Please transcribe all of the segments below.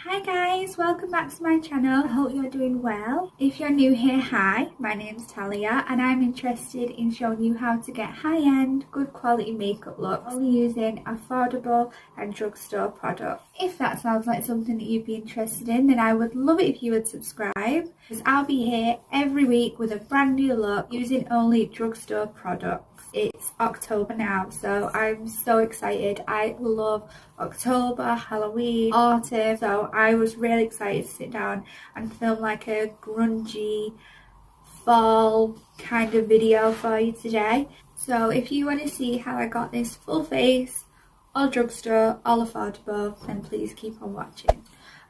Hi guys, welcome back to my channel. I hope you're doing well. If you're new here, hi, my name's Talia and I'm interested in showing you how to get high-end, good quality makeup looks only using affordable and drugstore products. If that sounds like something that you'd be interested in, then I would love it if you would subscribe, because I'll be here every week with a brand new look using only drugstore products. It's October now, so I'm so excited. I love October, Halloween, autumn, so I was really excited to sit down and film like a grungy fall kind of video for you today. So if you want to see how I got this full face, all drugstore, all affordable, then please keep on watching.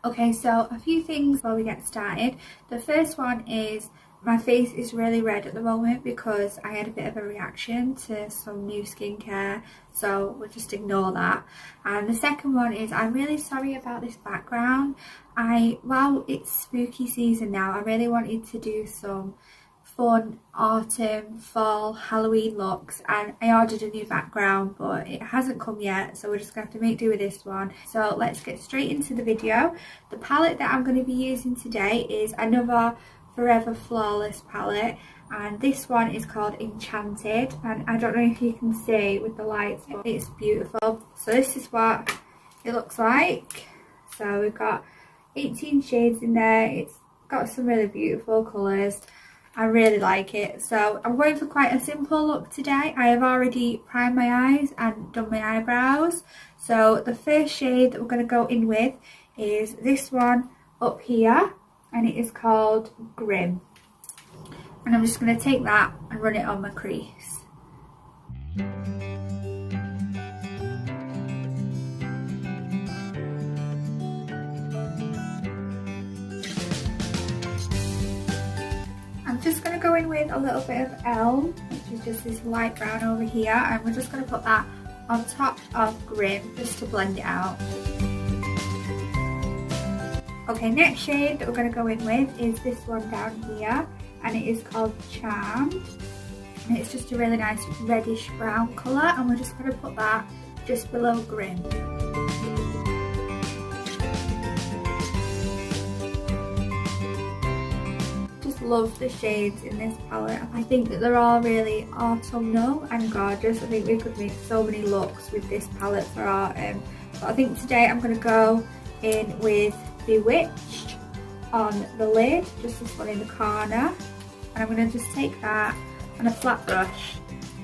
Okay, so a few things before we get started. The first one is my face is really red at the moment because I had a bit of a reaction to some new skincare, so we'll just ignore that. And the second one is I'm really sorry about this background. While it's spooky season now, I really wanted to do some fun autumn, fall, Halloween looks, and I ordered a new background but it hasn't come yet, so we're just gonna have to make do with this one. So let's get straight into the video. The palette that I'm going to be using today is another Forever Flawless palette, and this one is called Enchanted, and I don't know if you can see with the lights, but it's beautiful. So this is what it looks like. So we've got 18 shades in there. It's got some really beautiful colours. I really like it. So I'm going for quite a simple look today. I have already primed my eyes and done my eyebrows. So the first shade that we're going to go in with is this one up here, and it is called Grim, and I'm just going to take that and run it on my crease. I'm just going to go in with a little bit of Elm, which is just this light brown over here, and we're just going to put that on top of Grim just to blend it out. Okay, next shade that we're going to go in with is this one down here, and it is called Charmed, and it's just a really nice reddish brown colour, and we're just going to put that just below Grim. Just love the shades in this palette. I think that they're all really autumnal and gorgeous. I think we could make so many looks with this palette for autumn, but I think today I'm going to go in with Bewitched on the lid, just this one in the corner, and I'm going to just take that on a flat brush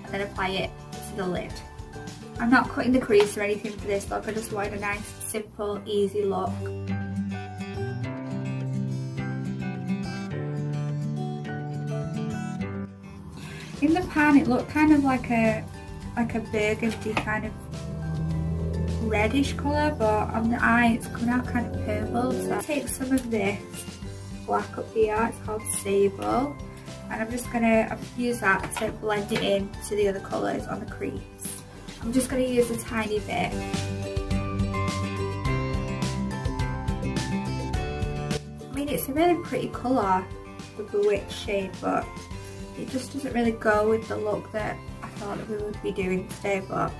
and then apply it to the lid. I'm not cutting the crease or anything for this look, I just wanted a nice simple easy look. In the pan it looked kind of like a burgundy kind of reddish colour, but on the eye it's coming out kind of purple. So I'll take some of this black up here, it's called Sable, and I'm just going to use that to blend it in to the other colours on the crease. I'm just going to use a tiny bit. I mean, it's a really pretty colour, the Bewitched shade, but it just doesn't really go with the look that I thought that we would be doing today, but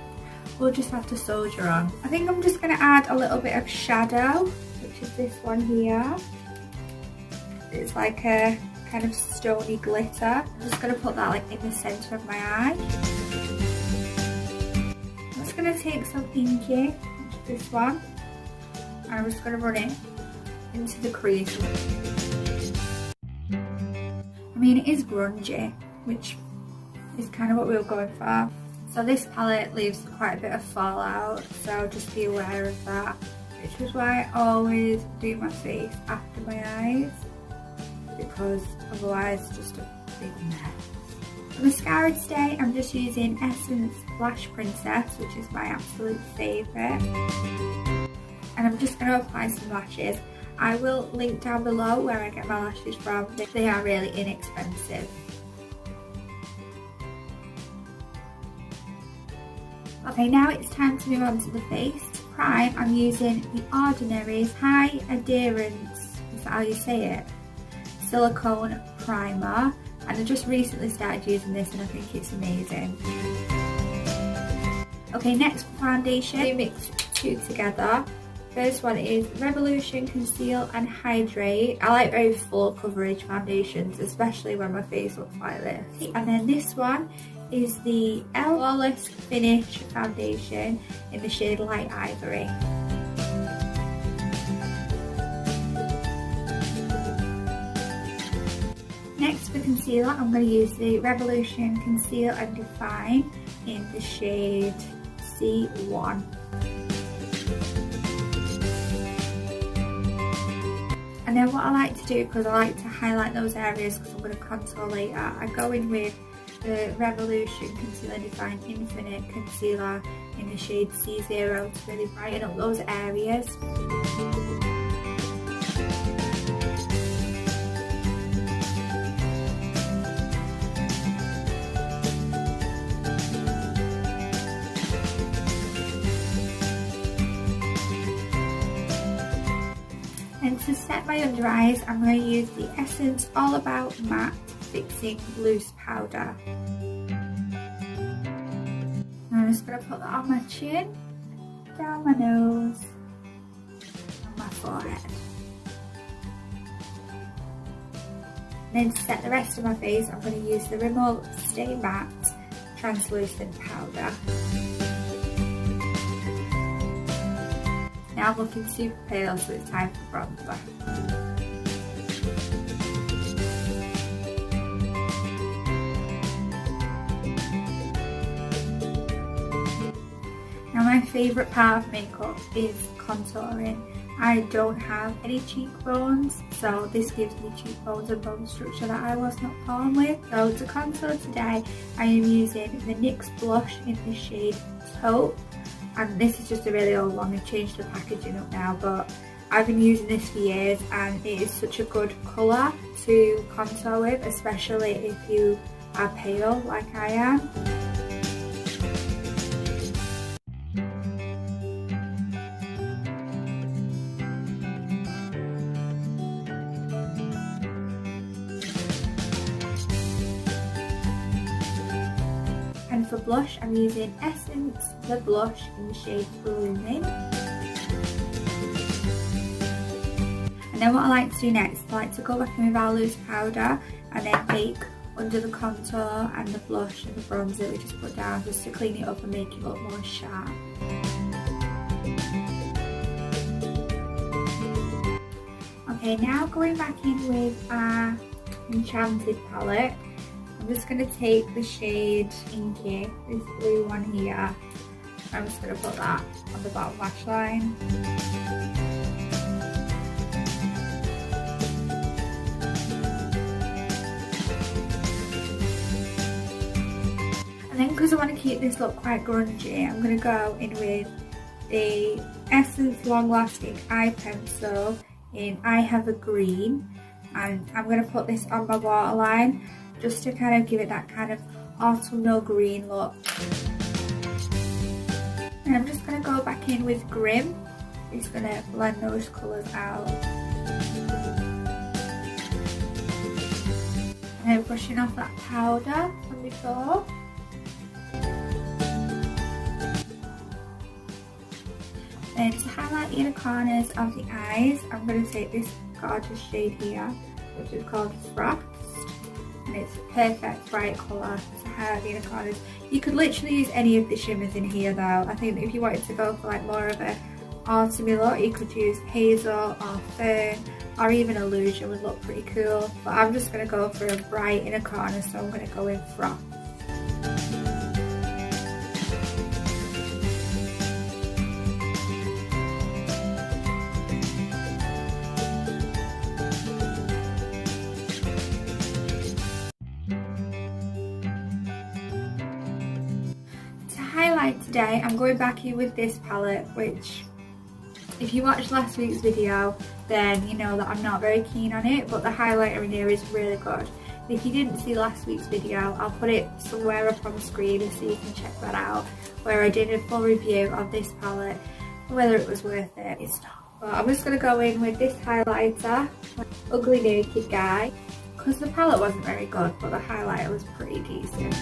we'll just have to soldier on. I think I'm just going to add a little bit of shadow, which is this one here. It's like a kind of stony glitter. I'm just going to put that like in the centre of my eye. I'm just going to take some Inky, which is this one, and I'm just going to run it into the crease. I mean, it is grungy, which is kind of what we were going for. So this palette leaves quite a bit of fallout, so just be aware of that, which is why I always do my face after my eyes, because otherwise it's just a big mess. For mascara today, I'm just using Essence Lash Princess, which is my absolute favourite, and I'm just going to apply some lashes. I will link down below where I get my lashes from. They are really inexpensive. Okay, now it's time to move on to the face. To prime, I'm using The Ordinary's High Adherence, is that how you say it? Silicone Primer, and I just recently started using this and I think it's amazing. Okay, next for foundation, we mix two together. First one is Revolution Conceal and Hydrate. I like very full coverage foundations, especially when my face looks like this. And then this one is the Flawless Finish Foundation in the shade Light Ivory. Next for concealer, I'm going to use the Revolution Conceal and Define in the shade C1. And then what I like to do, because I like to highlight those areas because I'm going to contour later, I go in with the Revolution Conceal and Define Infinite Concealer in the shade C0 to really brighten up those areas. And to set my under eyes, I'm going to use the Essence All About Matte Fixing Loose Powder. I'm just going to put that on my chin, down my nose, and my forehead. And then to set the rest of my face, I'm going to use the Rimmel Stay Matte Translucent Powder. Now I'm looking super pale, so it's time for bronzer. Now my favourite part of makeup is contouring. I don't have any cheekbones, so this gives me cheekbones and bone structure that I was not born with. So to contour today, I am using the NYX blush in the shade Taupe. And this is just a really old one. I've changed the packaging up now, but I've been using this for years and it is such a good colour to contour with, especially if you are pale like I am. And for blush, I'm using Essence the blush in the shade Blooming. And then what I like to do next, I like to go back in with our loose powder and then take under the contour and the blush and the bronzer that we just put down, just to clean it up and make it look more sharp. Okay, now going back in with our Enchanted palette. I'm just going to take the shade Inky, this blue one here. I'm just going to put that on the bottom lash line. And then because I want to keep this look quite grungy, I'm going to go in with the Essence Long Lasting Eye Pencil in I Have a Green. And I'm going to put this on my waterline, just to kind of give it that kind of autumnal green look. And I'm just going to go back in with Grim. It's going to blend those colours out. And then brushing off that powder from before. Then to highlight the inner corners of the eyes, I'm going to take this gorgeous shade here, which is called Frost. And it's a perfect bright colour to highlight the inner corners. You could literally use any of the shimmers in here though. I think if you wanted to go for like more of a autumny look, you could use Hazel or Fern or even Illusion would look pretty cool. But I'm just going to go for a bright inner corner, so I'm going to go in Frost. Highlight today, I'm going back in with this palette, which if you watched last week's video then you know that I'm not very keen on it, but the highlighter in here is really good. And if you didn't see last week's video, I'll put it somewhere up on the screen so you can check that out, where I did a full review of this palette, whether it was worth it. It's not. But I'm just going to go in with this highlighter, Ugly Naked Guy, because the palette wasn't very good but the highlighter was pretty decent.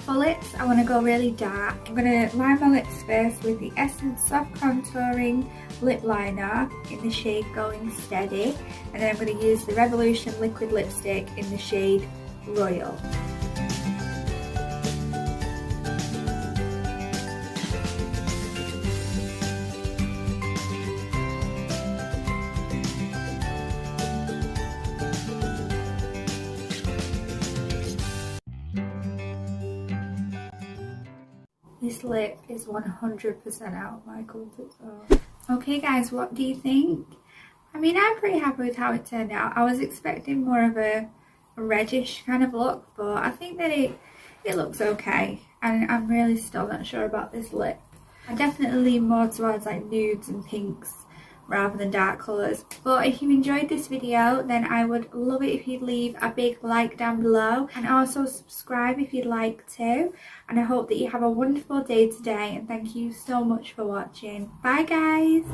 For lips, I want to go really dark. I'm going to line my lips first with the Essence Soft Contouring Lip Liner in the shade Going Steady. And then I'm going to use the Revolution Liquid Lipstick in the shade Royal. This lip is 100% out of my comfort zone. Okay guys, what do you think? I mean, I'm pretty happy with how it turned out. I was expecting more of a reddish kind of look, but I think that it looks okay. And I'm really still not sure about this lip. I definitely lean more towards like nudes and pinks rather than dark colours. But if you enjoyed this video, then I would love it if you'd leave a big like down below, and also subscribe if you'd like to. And I hope that you have a wonderful day today, and thank you so much for watching. Bye guys!